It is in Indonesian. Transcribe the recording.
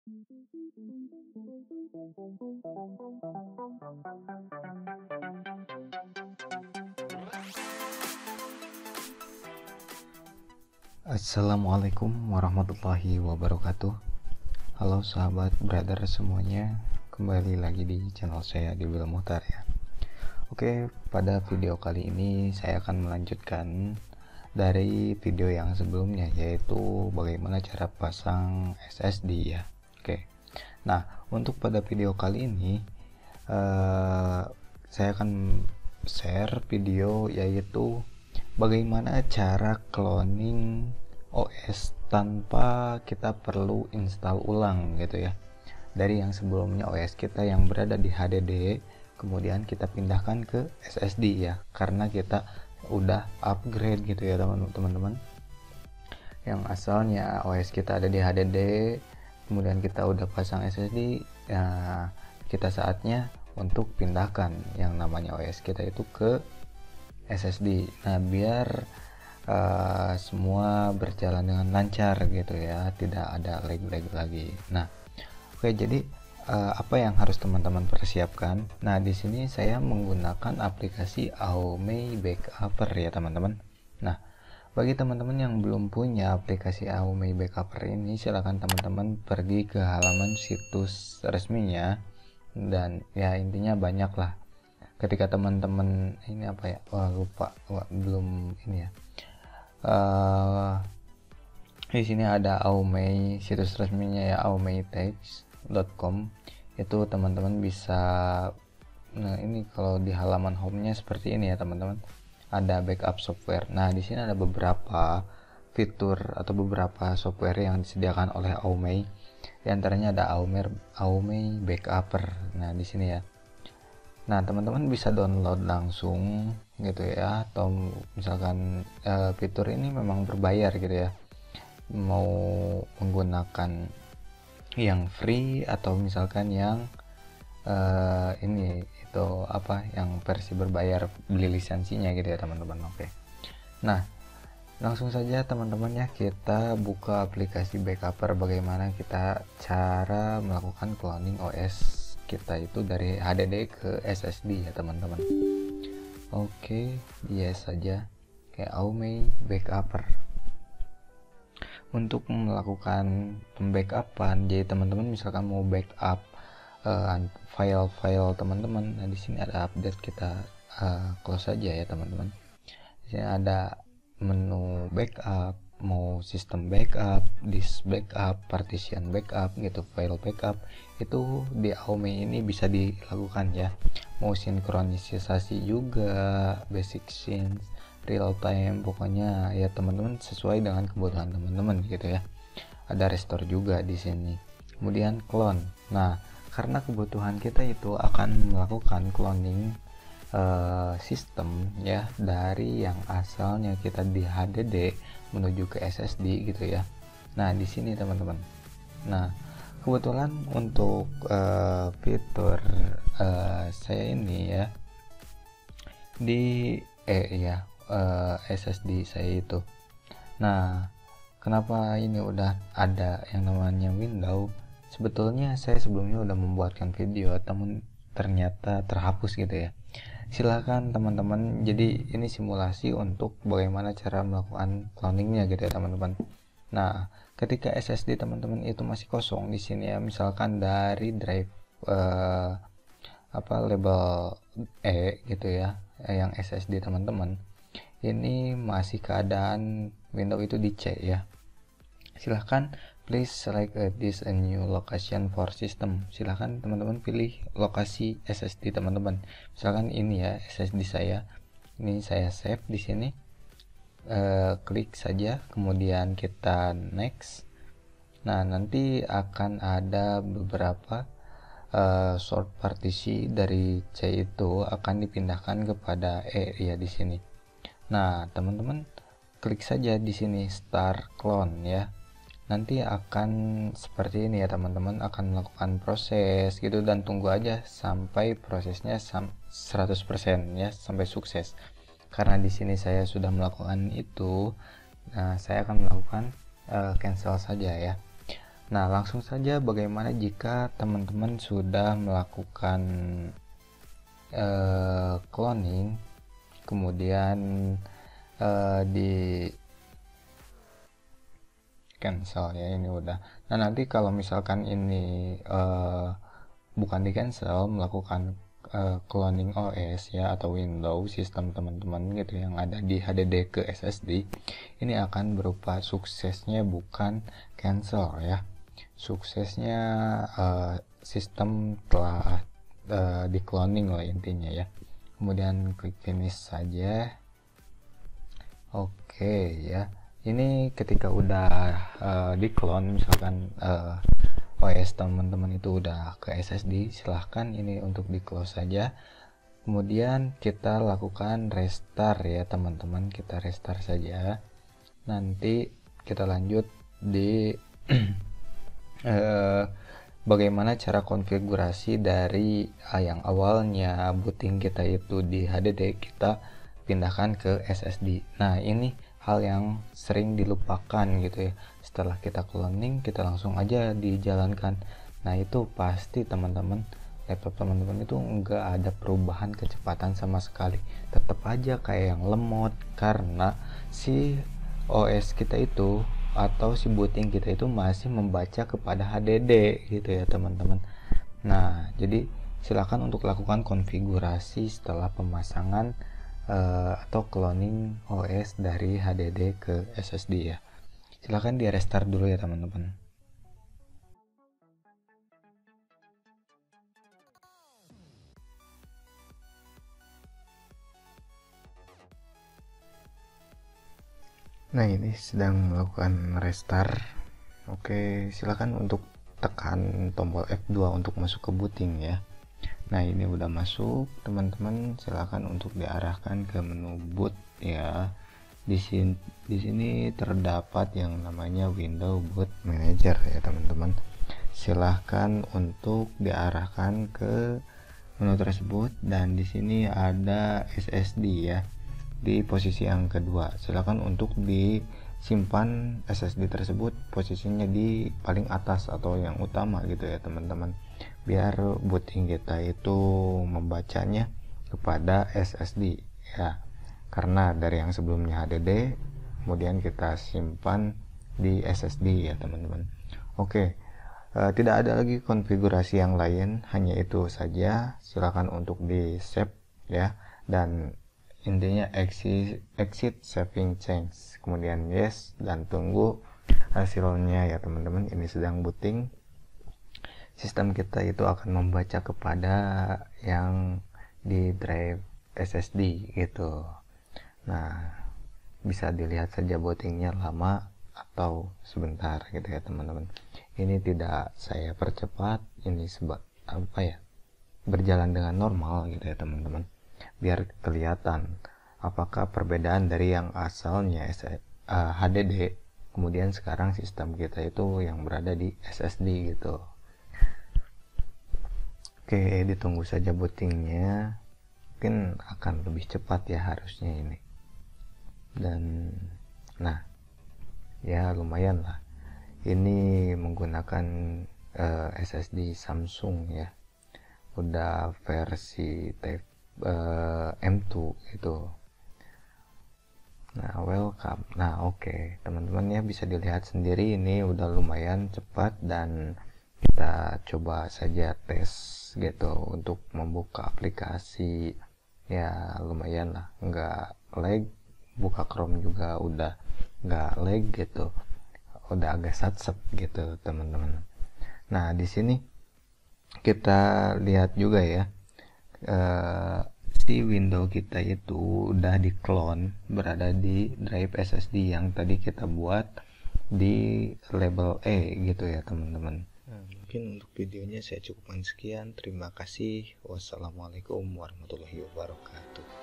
Assalamualaikum warahmatullahi wabarakatuh. Halo sahabat brother semuanya, kembali lagi di channel saya di Will Muhtar ya. Oke, pada video kali ini saya akan melanjutkan dari video yang sebelumnya, yaitu bagaimana cara pasang SSD ya. Oke, nah untuk pada video kali ini saya akan share video yaitu bagaimana cara cloning OS tanpa kita perlu install ulang gitu ya. Dari yang sebelumnya OS kita yang berada di HDD, kemudian kita pindahkan ke SSD ya, karena kita udah upgrade gitu ya teman-teman. Yang asalnya OS kita ada di HDD, kemudian kita udah pasang SSD ya, kita saatnya untuk pindahkan yang namanya OS kita itu ke SSD. Nah, biar semua berjalan dengan lancar gitu ya, tidak ada lag lagi. Nah, oke, jadi apa yang harus teman-teman persiapkan? Nah, di sini saya menggunakan aplikasi Aomey Backuper ya teman-teman. Nah, bagi teman-teman yang belum punya aplikasi Aomey Backuper ini, silakan teman-teman pergi ke halaman situs resminya, dan ya intinya banyak lah. Ketika teman-teman ini apa ya, belum ini ya, di sini ada Aomey, situs resminya ya, aomeytech.com. Itu teman-teman bisa, nah ini kalau di halaman home-nya seperti ini ya teman-teman, ada backup software. Nah, di sini ada beberapa fitur atau beberapa software yang disediakan oleh Aomey. Di antaranya ada Aomey Backuper. Nah, di sini ya. Nah, teman-teman bisa download langsung gitu ya, atau misalkan fitur ini memang berbayar gitu ya, mau menggunakan yang free atau misalkan yang ini itu apa, yang versi berbayar, beli lisensinya gitu ya teman-teman. Oke, nah langsung saja teman-teman ya, kita buka aplikasi Backuper. Bagaimana kita cara melakukan cloning OS kita itu dari HDD ke SSD ya teman-teman. Oke, yes saja kayak Aomey Backuper. Untuk melakukan pembackupan, jadi teman-teman misalkan mau backup file-file teman-teman, nah di sini ada update, kita close saja ya teman-teman. Di sini ada menu backup, mau sistem backup, disk backup, partition backup gitu, file backup, itu di Aomey ini bisa dilakukan ya. Mau sinkronisasi juga, basic scenes, real time, pokoknya ya teman-teman sesuai dengan kebutuhan teman-teman gitu ya. Ada restore juga di sini. Kemudian clone. Nah, karena kebutuhan kita itu akan melakukan cloning sistem ya, dari yang asalnya kita di HDD menuju ke SSD gitu ya. Nah, di sini teman-teman. Nah, kebetulan untuk fitur saya ini ya di SSD saya itu. Nah, kenapa ini udah ada yang namanya Windows? Sebetulnya saya sebelumnya udah membuatkan video, namun ternyata terhapus gitu ya. Silakan teman-teman, jadi ini simulasi untuk bagaimana cara melakukan cloningnya gitu ya teman-teman. Nah, ketika SSD teman-teman itu masih kosong di sini ya, misalkan dari drive label E gitu ya, yang SSD teman-teman ini masih keadaan Windows itu di C ya, silahkan please select this a new location for system. Silahkan teman-teman pilih lokasi SSD teman-teman. Misalkan ini ya SSD saya, ini saya save di sini. Klik saja, kemudian kita next. Nah, nanti akan ada beberapa short partisi dari C itu akan dipindahkan kepada E ya di sini. Nah, teman-teman klik saja di sini start clone ya. Nanti akan seperti ini ya teman-teman, akan melakukan proses gitu, dan tunggu aja sampai prosesnya 100% ya, sampai sukses. Karena di sini saya sudah melakukan itu, nah saya akan melakukan cancel saja ya. Nah, langsung saja bagaimana jika teman-teman sudah melakukan cloning, kemudian di cancel ya, ini udah. Nah, nanti kalau misalkan ini bukan di cancel, melakukan cloning OS ya atau Windows sistem teman-teman gitu yang ada di HDD ke SSD, ini akan berupa suksesnya bukan cancel ya. Suksesnya sistem telah di cloning lah intinya ya. Kemudian klik finish saja. Oke ya. Ini ketika udah di clone, misalkan OS teman-teman itu udah ke SSD, silahkan ini untuk di close saja. Kemudian kita lakukan restart ya teman-teman, kita restart saja. Nanti kita lanjut di bagaimana cara konfigurasi dari yang awalnya booting kita itu di HDD, kita pindahkan ke SSD. Nah, ini hal yang sering dilupakan gitu ya. Setelah kita cloning, kita langsung aja dijalankan. Nah, itu pasti teman-teman, laptop teman-teman itu enggak ada perubahan kecepatan sama sekali. Tetap aja kayak yang lemot karena si OS kita itu atau si booting kita itu masih membaca kepada HDD gitu ya teman-teman. Nah, jadi silakan untuk lakukan konfigurasi setelah pemasangan atau cloning OS dari HDD ke SSD ya. Silakan di restart dulu ya teman-teman. Nah, ini sedang melakukan restart. Oke, silakan untuk tekan tombol F2 untuk masuk ke booting ya. Nah, ini udah masuk, teman-teman. Silakan untuk diarahkan ke menu boot ya. Di sini terdapat yang namanya Windows Boot Manager ya, teman-teman. Silahkan untuk diarahkan ke menu tersebut, dan di sini ada SSD ya di posisi yang kedua. Silakan untuk disimpan SSD tersebut posisinya di paling atas atau yang utama gitu ya teman-teman, biar booting kita itu membacanya kepada SSD ya, karena dari yang sebelumnya HDD kemudian kita simpan di SSD ya teman-teman. Oke, tidak ada lagi konfigurasi yang lain, hanya itu saja. Silakan untuk di save ya, dan intinya exit saving change, kemudian yes, dan tunggu hasilnya ya teman-teman. Ini sedang booting. Sistem kita itu akan membaca kepada yang di drive SSD gitu. Nah, bisa dilihat saja bootingnya lama atau sebentar gitu ya teman-teman. Ini tidak saya percepat, ini sebab apa ya, berjalan dengan normal gitu ya teman-teman, biar kelihatan apakah perbedaan dari yang asalnya HDD kemudian sekarang sistem kita itu yang berada di SSD gitu. Oke, ditunggu saja bootingnya, mungkin akan lebih cepat ya harusnya ini. Dan nah ya lumayan lah, ini menggunakan SSD Samsung ya, udah versi type M2 itu. Nah, welcome. Nah, oke, teman-teman ya, bisa dilihat sendiri ini udah lumayan cepat, dan kita coba saja tes gitu untuk membuka aplikasi ya, lumayan lah, nggak lag. Buka Chrome juga udah nggak lag gitu, udah agak satsep gitu teman-teman. Nah, di sini kita lihat juga ya, si window kita itu udah di clone, berada di drive SSD yang tadi kita buat di label E gitu ya teman-teman. Nah, mungkin untuk videonya saya cukupkan sekian. Terima kasih. Wassalamualaikum warahmatullahi wabarakatuh.